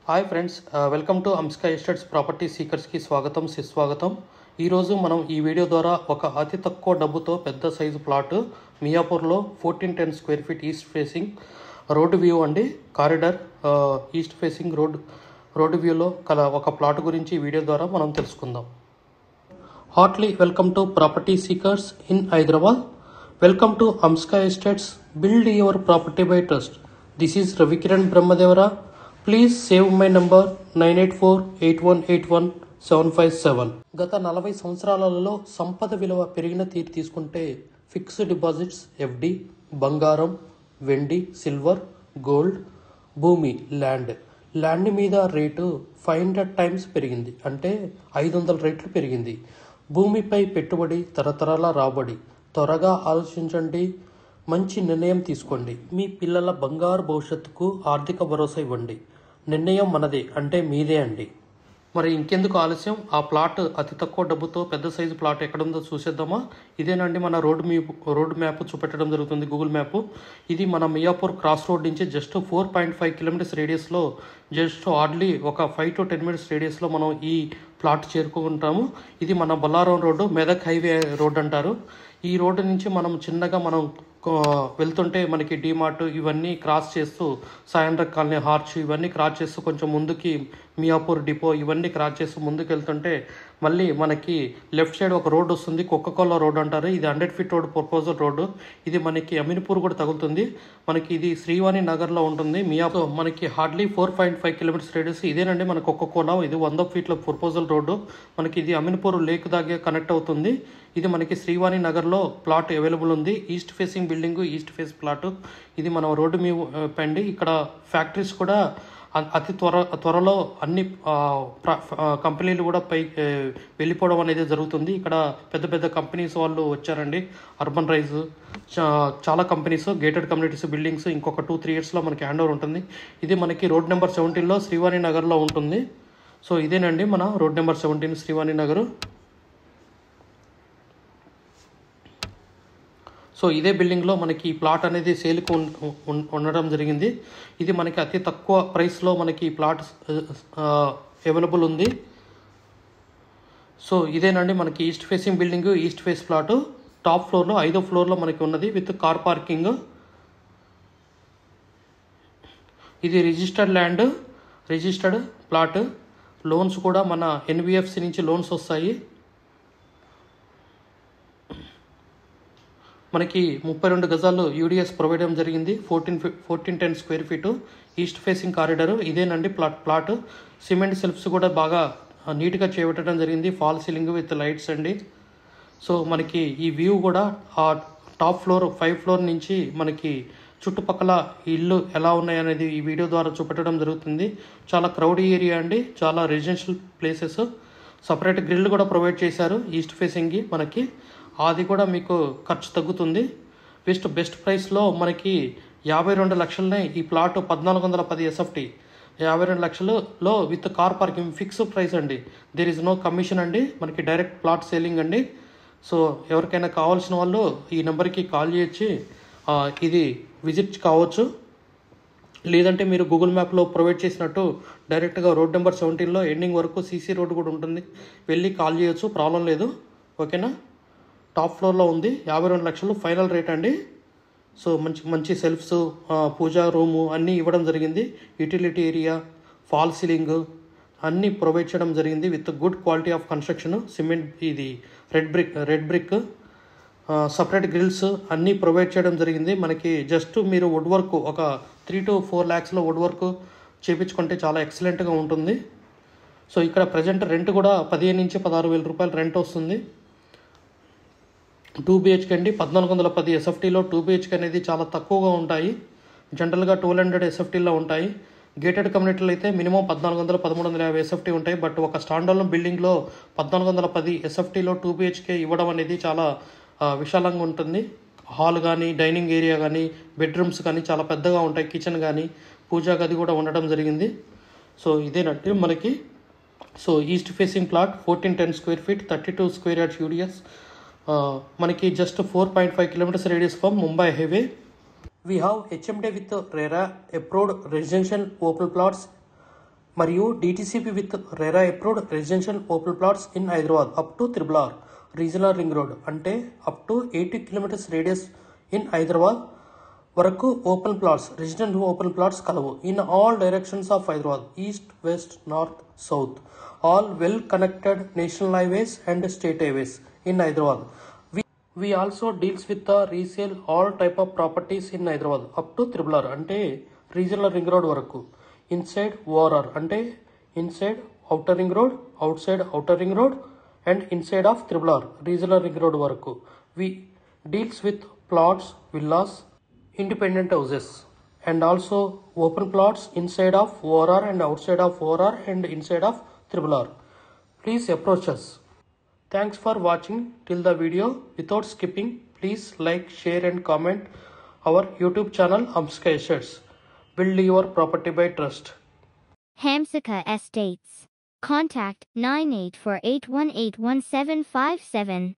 Hi friends, welcome to Amska estates property సీకర్స్కి స్వాగతం సుస్వాగతం. ఈరోజు మనం ఈ వీడియో ద్వారా ఒక అతి తక్కువ డబ్బుతో పెద్ద సైజు ప్లాట్ మియాపూర్లో 1410 square feet east facing road view అండి. కారిడార్ ఈస్ట్ ఫేసింగ్ రోడ్ వ్యూలో కల ఒక ప్లాట్ గురించి ఈ వీడియో ద్వారా మనం తెలుసుకుందాం. Heartly welcome to property seekers in Hyderabad. Welcome to Amska estates, build your property by trust. This is Ravikiran Brahmadevara. Please save my number 9848181757. గత 40 సంవత్సరాలలో సంపద విలువ పెరిగిన తీరు తీసుకుంటే ఫిక్స్డ్ డిపాజిట్స్, ఎఫ్డి, బంగారం, వెండి, సిల్వర్, గోల్డ్, భూమి, ల్యాండ్ మీద రేటు 500 టైమ్స్ పెరిగింది, అంటే 500 రెట్లు పెరిగింది. భూమిపై పెట్టుబడి, తరతరాల రాబడి. త్వరగా ఆలోచించండి, మంచి నిర్ణయం తీసుకోండి. మీ పిల్లల బంగారు భవిష్యత్తుకు ఆర్థిక భరోసా ఇవ్వండి. నిర్ణయం మనదే, అంటే మీదే అండి. మరి ఇంకెందుకు ఆలస్యం, ఆ ప్లాట్ అతి తక్కువ డబ్బుతో పెద్ద సైజు ప్లాట్ ఎక్కడుందో చూసేద్దామా? ఇదేనండి మన రోడ్ మ్యాప్ చూపెట్టడం జరుగుతుంది, గూగుల్ మ్యాప్. ఇది మన మియాపూర్ క్రాస్ రోడ్ నుంచి జస్ట్ 4.5 కిలోమీటర్స్ రేడియస్లో, జస్ట్ హార్డ్లీ ఒక 5 to 10 మినిట్స్ రేడియస్లో మనం ఈ ప్లాట్ చేరుకుంటాము. ఇది మన Bollaram road, Medak highway road అంటారు. ఈ రోడ్డు నుంచి మనం చిన్నగా వెళ్తుంటే మనకి డిమార్ట్ ఇవన్నీ క్రాస్ చేస్తూ, సాయంత్ర కాలనీ, హార్చ్ ఇవన్నీ క్రాస్ చేస్తూ కొంచెం ముందుకి మియాపూర్ డిపో ఇవన్నీ క్రాస్ చేస్తూ ముందుకు వెళ్తుంటే మళ్ళీ మనకి లెఫ్ట్ సైడ్ ఒక రోడ్ వస్తుంది, కోకాకోలా రోడ్ అంటారు. ఇది 100 ఫీట్ రోడ్, ప్రపోజల్ రోడ్డు. ఇది మనకి అమీన్పూర్ కూడా తగులుతుంది. మనకి ఇది శ్రీవాణి నగర్లో ఉంటుంది. మియాపూర్ మనకి హార్డ్లీ 4.5 కిలోమీటర్స్ రేడియస్. ఇదేనండి మన కోకాకోలా. ఇది 100 ఫీట్ల ప్రపోజల్ రోడ్డు. మనకి ఇది అమీన్పూర్ లేక్ దాగే కనెక్ట్ అవుతుంది. ఇది మనకి శ్రీవాణి నగర్లో ప్లాట్ అవైలబుల్ ఉంది. East facing building, east phase plot. ఇది మన రోడ్డు మీద పండి. ఇక్కడ ఫ్యాక్టరీస్ కూడా అతి త్వరలో అన్ని కంపెనీలు కూడా వెళ్ళిపోవడం అనేది జరుగుతుంది. ఇక్కడ పెద్ద పెద్ద కంపెనీస్ వాళ్ళు వచ్చారండి. అర్బన్ రైజ్, చాలా కంపెనీస్, గేటెడ్ కమ్యూనిటీస్ బిల్డింగ్స్ ఇంకొక 2-3 ఇయర్స్లో మనకి హ్యాండ్ ఓవర్ ఉంటుంది. ఇది మనకి రోడ్ నెంబర్ 17లో శ్రీవాణి నగర్లో ఉంటుంది. సో ఇదేనండి మన road number 17 Srivani Nagar. So ఇదే బిల్డింగ్లో మనకి ఈ ప్లాట్ అనేది సేల్కు ఉండడం జరిగింది. ఇది మనకి అతి తక్కువ ప్రైస్లో మనకి ఈ ప్లాట్ అవైలబుల్ ఉంది. సో ఇదేనండి మనకి east facing building, east phase plot. Top ఫ్లోర్లో 5వ ఫ్లోర్లో మనకి ఉన్నది, విత్ కార్ పార్కింగ్. ఇది registered land, registered plot. Loans కూడా మన NBFC నుంచి లోన్స్ వస్తాయి. మనకి 32 గజాలు UDS ప్రొవైడ్ చేయడం జరిగింది. 1410 square feet east facing corridor. ఇదేనండి ప్లాట్. సిమెంట్ సెల్ఫ్స్ కూడా బాగా నీట్గా చేపట్టడం జరిగింది. ఫాల్ సీలింగ్ విత్ లైట్స్ అండి. సో మనకి ఈ వ్యూ కూడా ఆ టాప్ ఫ్లోర్ 5 ఫ్లోర్ నుంచి మనకి చుట్టుపక్కల ఇల్లు ఎలా ఉన్నాయనేది ఈ వీడియో ద్వారా చూపెట్టడం జరుగుతుంది. చాలా క్రౌడీ ఏరియా అండి, చాలా రెసిడెన్షియల్ ప్లేసెస్. సపరేట్ గ్రిల్ కూడా ప్రొవైడ్ చేశారు ఈస్ట్ ఫేసింగ్కి. మనకి అది కూడా మీకు ఖర్చు తగ్గుతుంది. బెస్ట్ ప్రైస్లో మనకి 52 లక్షలనే ఈ ప్లాట్ 1410 SFT 52 లక్షలలో with car parking. Fixed price అండి, దేర్ ఇస్ నో కమిషన్ అండి. మనకి డైరెక్ట్ ప్లాట్ సేలింగ్ అండి. సో ఎవరికైనా కావాల్సిన వాళ్ళు ఈ నెంబర్కి కాల్ చేయొచ్చి ఇది విజిట్ కావచ్చు. లేదంటే మీరు గూగుల్ మ్యాప్లో ప్రొవైడ్ చేసినట్టు డైరెక్ట్గా రోడ్ నెంబర్ 17లో ఎండింగ్ వరకు CC రోడ్ కూడా ఉంటుంది, వెళ్ళి కాల్ చేయొచ్చు, ప్రాబ్లం లేదు. ఓకేనా? టాప్ ఫ్లోర్లో ఉంది. 52 లక్షలు ఫైనల్ రేట్ అండి. సో మంచి సెల్ఫ్స్, పూజా రూము అన్నీ ఇవ్వడం జరిగింది. యూటిలిటీ ఏరియా, ఫాల్ సీలింగ్ అన్నీ ప్రొవైడ్ చేయడం జరిగింది with good quality of construction. Cement, ఇది రెడ్ బ్రిక్, సపరేట్ గ్రిల్స్ అన్నీ ప్రొవైడ్ చేయడం జరిగింది. మనకి జస్ట్ మీరు వుడ్ వర్క్ ఒక 3 to 4 lakhsలో వుడ్ వర్క్ చేయించుకుంటే చాలా ఎక్సలెంట్గా ఉంటుంది. సో ఇక్కడ ప్రజెంట్ రెంట్ కూడా 15 నుంచి 16,000 రూపాయలు రెంట్ వస్తుంది. 2 BHK అండి. 1410 SFTలో 2 BHK అనేది చాలా తక్కువగా ఉంటాయి. జనరల్గా 1200 SFTలో ఉంటాయి. గేటెడ్ కమ్యూనిటీలు అయితే మినిమం 1400-1350 SFT ఉంటాయి. బట్ ఒక స్టాండర్డ్ బిల్డింగ్లో 1410 SFTలో 2 BHK ఇవ్వడం అనేది చాలా విశాలంగా ఉంటుంది. హాల్ కానీ, డైనింగ్ ఏరియా కానీ, బెడ్రూమ్స్ కానీ చాలా పెద్దగా ఉంటాయి. కిచెన్ కానీ, పూజా గది కూడా ఉండడం జరిగింది. సో ఇదేనంటే మనకి east facing plot 1410 square feet 32 square yards UDS. మనకి just 4.5 kilometers radius from Mumbai highway. We have HMD with RERA approved residential open plots. మరియు DTCP with RERA approved residential open plots in Hyderabad up to RRR regional ring road అంటే up to 80 kilometres radius in Hyderabad వరకు open plots residential open plots కలవు in all directions of Hyderabad east west north south all well connected national highways and state highways in Hyderabad. We also deals with the resale all type of properties in Hyderabad up to RRR అంటే regional ring road వరకు. Inside ORR అంటే inside outer ring road, outside outer ring road and inside of RRR regional ring road వరకు. We deals with plots, villas, independent houses and also open plots inside of ORR and outside of ORR and inside of RRR. Please approach us. Thanks for watching till the video. Without skipping, please like, share and comment our YouTube channel Hamsika Estates. Build your property by trust. Hamsika Estates. Contact 9848181757.